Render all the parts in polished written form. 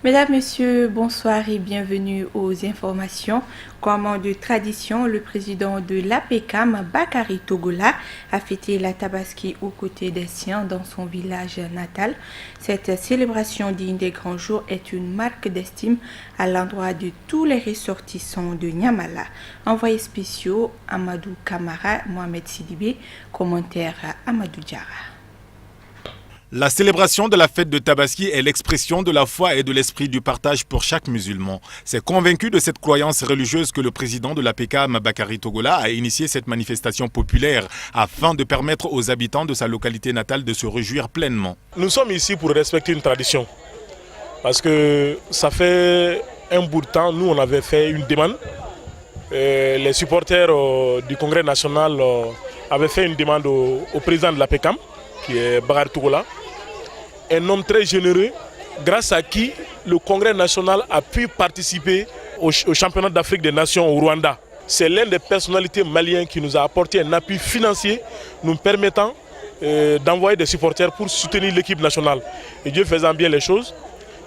Mesdames, Messieurs, bonsoir et bienvenue aux informations. Comme de tradition, le président de l'APECAM, Bakary Togola, a fêté la Tabaski aux côtés des siens dans son village natal. Cette célébration digne des grands jours est une marque d'estime à l'endroit de tous les ressortissants de Niamala. Envoyés spéciaux, Amadou Kamara, Mohamed Sidibé, commentaire Amadou Diara. La célébration de la fête de Tabaski est l'expression de la foi et de l'esprit du partage pour chaque musulman. C'est convaincu de cette croyance religieuse que le président de l'APECAM, Bakary Togola, a initié cette manifestation populaire afin de permettre aux habitants de sa localité natale de se réjouir pleinement. Nous sommes ici pour respecter une tradition. Parce que ça fait un bout de temps, nous on avait fait une demande. Les supporters du Congrès national avaient fait une demande au président de l'APECAM, qui est Bakary Togola, un homme très généreux, grâce à qui le Congrès national a pu participer au championnat d'Afrique des Nations au Rwanda. C'est l'une des personnalités maliennes qui nous a apporté un appui financier nous permettant d'envoyer des supporters pour soutenir l'équipe nationale. Et Dieu faisant bien les choses,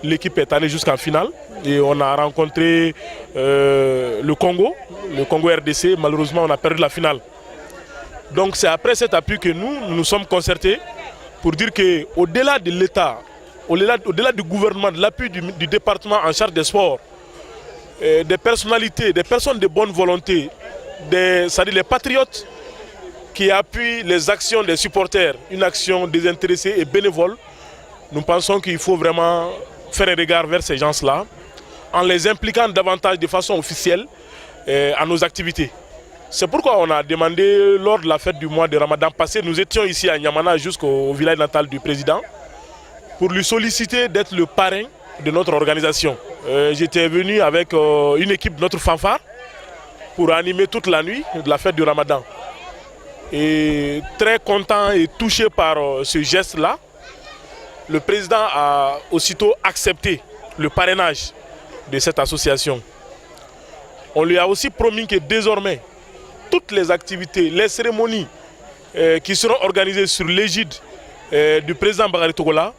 l'équipe est allée jusqu'en finale et on a rencontré le Congo RDC. Malheureusement, on a perdu la finale. Donc c'est après cet appui que nous sommes concertés pour dire qu'au-delà de l'État, au-delà du gouvernement, de l'appui du département en charge des sports, des personnalités, des personnes de bonne volonté, c'est-à-dire les patriotes qui appuient les actions des supporters, une action désintéressée et bénévole, nous pensons qu'il faut vraiment faire un regard vers ces gens-là en les impliquant davantage de façon officielle à nos activités. C'est pourquoi on a demandé lors de la fête du mois de Ramadan passé, nous étions ici à Niamana jusqu'au village natal du président pour lui solliciter d'être le parrain de notre organisation. J'étais venu avec une équipe de notre fanfare pour animer toute la nuit de la fête du Ramadan. Et très content et touché par ce geste-là, le président a aussitôt accepté le parrainage de cette association. On lui a aussi promis que désormais, toutes les activités, les cérémonies qui seront organisées sur l'égide du président Bakary Togola,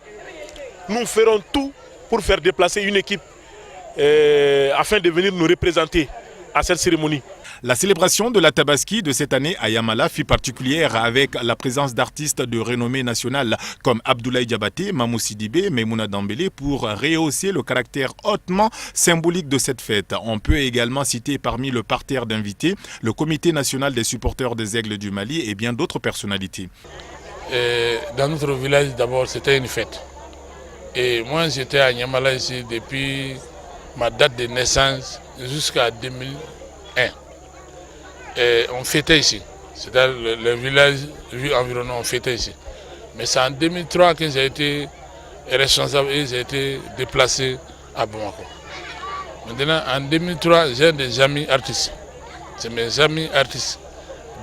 nous ferons tout pour faire déplacer une équipe afin de venir nous représenter à cette cérémonie. La célébration de la Tabaski de cette année à Yamala fut particulière avec la présence d'artistes de renommée nationale comme Abdoulaye Diabaté, Mamou Sidibé, Memouna Dambélé pour rehausser le caractère hautement symbolique de cette fête. On peut également citer parmi le parterre d'invités le Comité national des supporters des Aigles du Mali et bien d'autres personnalités. Dans notre village d'abord c'était une fête. Et moi j'étais à Yamala ici depuis ma date de naissance jusqu'à 2001. Et on fêtait ici, c'est-à-dire le village environnant, on fêtait ici. Mais c'est en 2003 que j'ai été responsable et j'ai été déplacé à Bamako. Maintenant, en 2003, j'ai des amis artistes. C'est mes amis artistes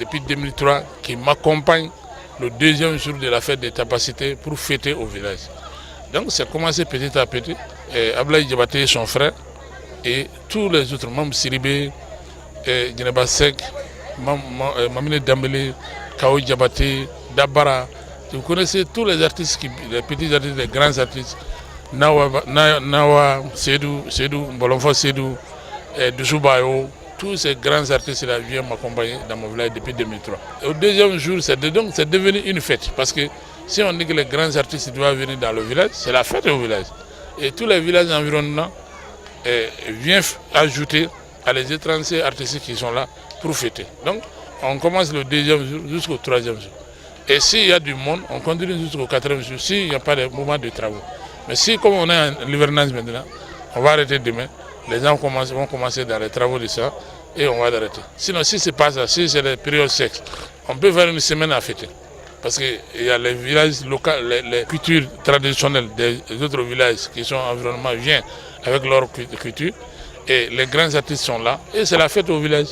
depuis 2003 qui m'accompagnent le deuxième jour de la fête des Tabaski pour fêter au village. Donc c'est commencé petit à petit. Abdoulaye Diabaté, son frère, et tous les autres, Mamou Sidibé, Djeneba Sek, Mamine Dambélé, Kao Diabaté, Dabara. Vous connaissez tous les artistes, les petits artistes, les grands artistes. Nawa, Sedou, Mbolonfo Sedou, Dusoubayo, tous ces grands artistes-là viennent m'accompagner dans mon village depuis 2003. Au deuxième jour, c'est devenu une fête. Parce que si on dit que les grands artistes doivent venir dans le village, c'est la fête au village. Et tous les villages environnants viennent ajouter à les étrangers artistiques qui sont là pour fêter. Donc on commence le deuxième jour jusqu'au troisième jour. Et s'il y a du monde, on continue jusqu'au quatrième jour, s'il n'y a pas de moment de travaux. Mais si comme on est en hivernage maintenant, on va arrêter demain, les gens vont commencer dans les travaux de ça et on va arrêter. Sinon si c'est pas ça, si c'est les périodes sèches, on peut faire une semaine à fêter. Parce qu'il y a les villages locaux, les cultures traditionnelles des autres villages qui sont environnement viennent avec leur culture. Et les grands artistes sont là et c'est la fête au village.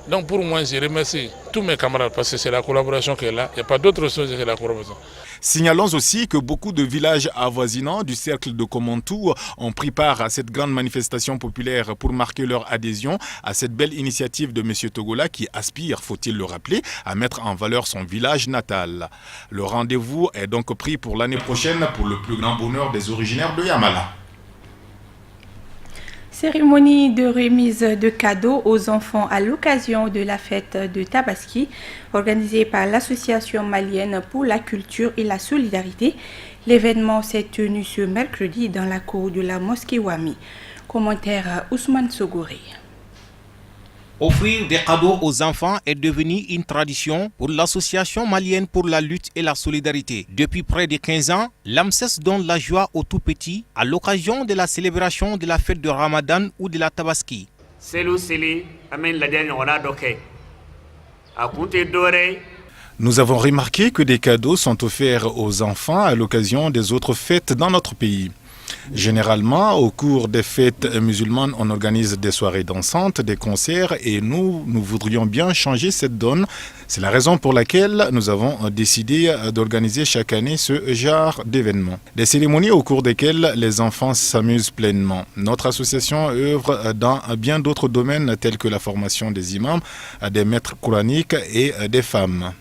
Donc pour moi, je remercie tous mes camarades parce que c'est la collaboration qui est là. Il n'y a pas d'autre chose que la collaboration. Signalons aussi que beaucoup de villages avoisinants du cercle de Komontou ont pris part à cette grande manifestation populaire pour marquer leur adhésion à cette belle initiative de M. Togola qui aspire, faut-il le rappeler, à mettre en valeur son village natal. Le rendez-vous est donc pris pour l'année prochaine pour le plus grand bonheur des originaires de Yamala. Cérémonie de remise de cadeaux aux enfants à l'occasion de la fête de Tabaski, organisée par l'Association malienne pour la culture et la solidarité. L'événement s'est tenu ce mercredi dans la cour de la mosquée Wami. Commentaire Ousmane Sogoré. Offrir des cadeaux aux enfants est devenu une tradition pour l'Association malienne pour la lutte et la solidarité. Depuis près de 15 ans, l'AMSES donne la joie aux tout-petits à l'occasion de la célébration de la fête de Ramadan ou de la Tabaski. Nous avons remarqué que des cadeaux sont offerts aux enfants à l'occasion des autres fêtes dans notre pays. Généralement, au cours des fêtes musulmanes, on organise des soirées dansantes, des concerts et nous voudrions bien changer cette donne. C'est la raison pour laquelle nous avons décidé d'organiser chaque année ce genre d'événements. Des cérémonies au cours desquelles les enfants s'amusent pleinement. Notre association œuvre dans bien d'autres domaines tels que la formation des imams, des maîtres coraniques et des femmes.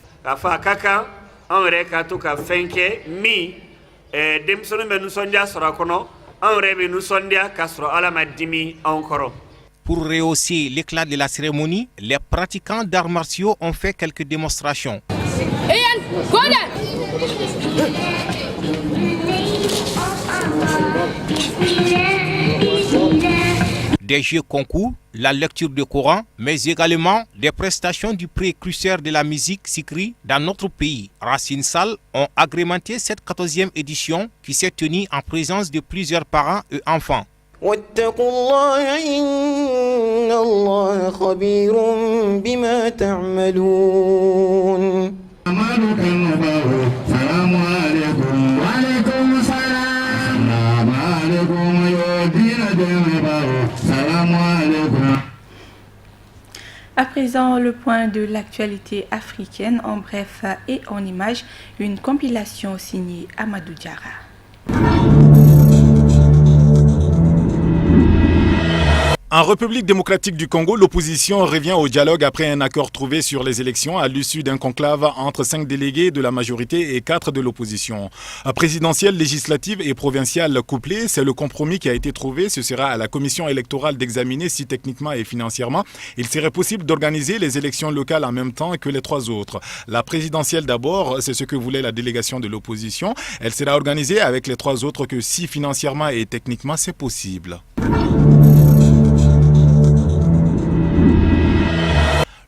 Pour rehausser l'éclat de la cérémonie, les pratiquants d'arts martiaux ont fait quelques démonstrations. Des jeux concours, la lecture du Coran, mais également des prestations du précurseur de la musique sikri dans notre pays. Racine Sall ont agrémenté cette 14e édition qui s'est tenue en présence de plusieurs parents et enfants. À présent, le point de l'actualité africaine en bref et en images, une compilation signée Amadou Diarra. En République démocratique du Congo, l'opposition revient au dialogue après un accord trouvé sur les élections à l'issue d'un conclave entre 5 délégués de la majorité et 4 de l'opposition. Présidentielle, législative et provinciale couplée, c'est le compromis qui a été trouvé. Ce sera à la commission électorale d'examiner si techniquement et financièrement, il serait possible d'organiser les élections locales en même temps que les 3 autres. La présidentielle d'abord, c'est ce que voulait la délégation de l'opposition. Elle sera organisée avec les 3 autres que si financièrement et techniquement c'est possible.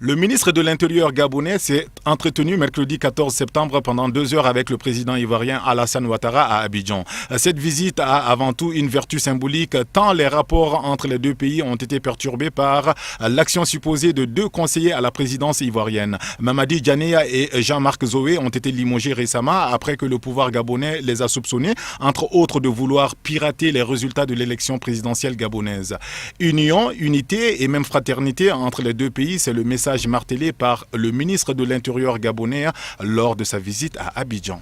Le ministre de l'Intérieur gabonais s'est entretenu mercredi 14 septembre pendant 2 heures avec le président ivoirien Alassane Ouattara à Abidjan. Cette visite a avant tout une vertu symbolique tant les rapports entre les deux pays ont été perturbés par l'action supposée de 2 conseillers à la présidence ivoirienne. Mamadi Djanéa et Jean-Marc Zoé ont été limogés récemment après que le pouvoir gabonais les a soupçonnés, entre autres de vouloir pirater les résultats de l'élection présidentielle gabonaise. Union, unité et même fraternité entre les deux pays, c'est le message martelé par le ministre de l'Intérieur gabonais lors de sa visite à Abidjan.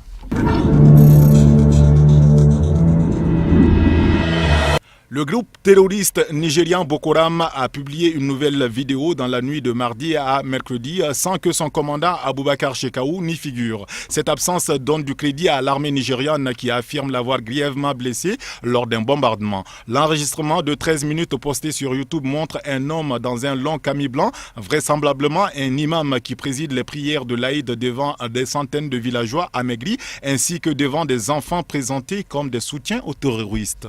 Le groupe terroriste nigérian Boko Haram a publié une nouvelle vidéo dans la nuit de mardi à mercredi sans que son commandant Aboubakar Shekau n'y figure. Cette absence donne du crédit à l'armée nigériane qui affirme l'avoir grièvement blessé lors d'un bombardement. L'enregistrement de 13 minutes posté sur YouTube montre un homme dans un long camis blanc, vraisemblablement un imam qui préside les prières de l'Aïd devant des centaines de villageois amaigris ainsi que devant des enfants présentés comme des soutiens aux terroristes.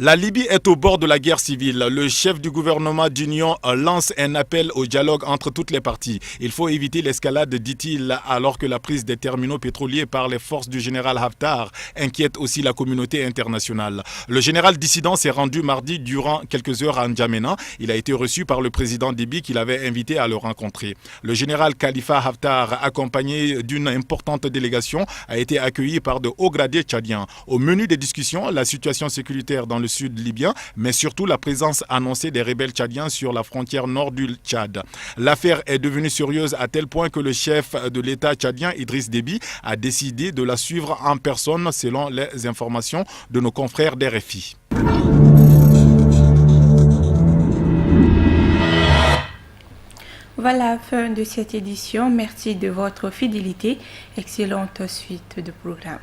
La Libye est au bord de la guerre civile. Le chef du gouvernement d'union lance un appel au dialogue entre toutes les parties. Il faut éviter l'escalade, dit-il, alors que la prise des terminaux pétroliers par les forces du général Haftar inquiète aussi la communauté internationale. Le général dissident s'est rendu mardi durant quelques heures à N'Djamena. Il a été reçu par le président Déby qui l'avait invité à le rencontrer. Le général Khalifa Haftar, accompagné d'une importante délégation, a été accueilli par de hauts gradés tchadiens. Au menu des discussions, la situation sécuritaire dans le sud libyen, mais surtout la présence annoncée des rebelles tchadiens sur la frontière nord du Tchad. L'affaire est devenue sérieuse à tel point que le chef de l'État tchadien, Idriss Déby, a décidé de la suivre en personne selon les informations de nos confrères d'RFI. Voilà, fin de cette édition. Merci de votre fidélité. Excellente suite de programme.